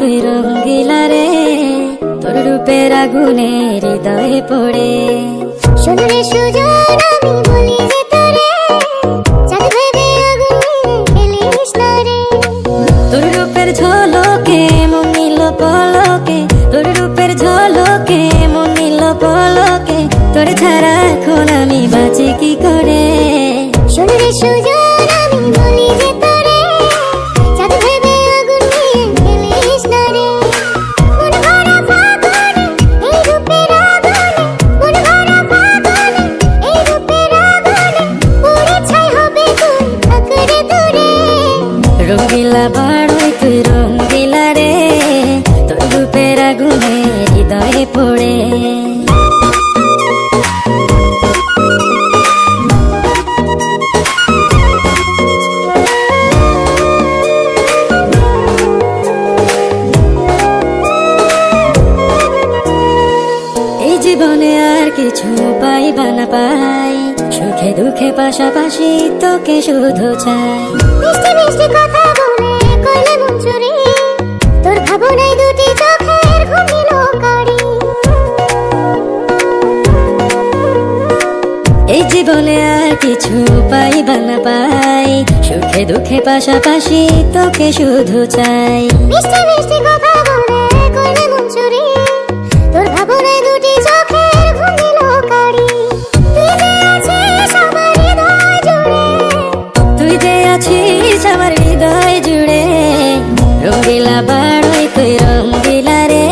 তুই রঙ্গিলা রে, তোর রূপের আগুনে হৃদয়ে পড়ে। শোন রে সুজন আমি বলি যে তোরে, চাঁদ ভেবে আগুন খেলিস না রে। তোর রূপের ঝলকে মন নিল পলকে, তোর রূপের ঝলকে মন নিল পলকে, তোর ছাড়া এখন আমি বাঁচি কি করে। শোন রে সুজন আমি বলি যে তোরে, চাঁদ ভেবে আগুন খেলিস না রে। মন ভরা ফাগুনে এই রূপের আগুনে, মন ভরা ফাগুনে এই রূপের আগুনে, পুড়ে ছাই হবে তুই থাক রে দূরে। রঙ্গিলা বাড়ই তুই রঙ্গিলা রে, তোর রূপের আগুনে হৃদয়ে পড়ে। জীবনে আর কিছু পাইবা না পাই, সুখে দুঃখে পাশাপাশি তোকে শুধু চাই। মিষ্টি মিষ্টি কথা বলে কইলে মন চুরি, তোর ভাবনায় দুটি চোখের ঘুম দিল কারি। এই জীবনে আর কিছু পাইবা না পাই, সুখে দুঃখে পাশাপাশি তোকে শুধু চাই। মিষ্টি মিষ্টি কথা বলে কইলে মন চুরি, তোর ভাবনায় দুটি চোখের ঘুম দিল কারি। তুই যে আছিস আমার হৃদয় জুড়ে, রঙ্গিলা বাড়ই তুই রঙ্গিলা রে,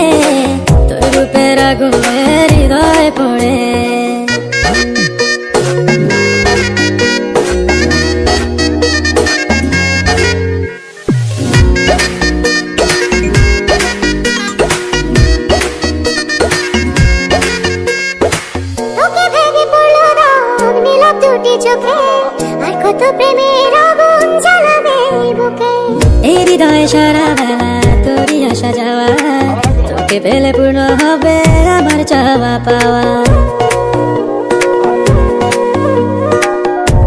তোর রূপের আগুনে হৃদয় পড়ে। চোখে আর কত প্রেমের আগুন জ্বালাবে বুকে। এই হৃদয়ে সারা বেলা তোরই আসা যাওয়া, তোকে পেলে পূর্ণ হবে আমার চাওয়া পাওয়া।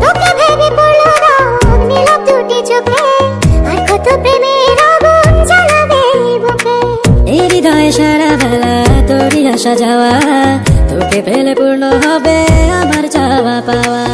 তোকে ভেবে পড়লো রং নীলাভ দুটি চোখে, আর কত প্রেমের আগুন জ্বালাবে বুকে। এই হৃদয়ে সারা বেলা তোরই আসা যাওয়া, তোকে পেলে পূর্ণ হবে আমার চাওয়া পাওয়া।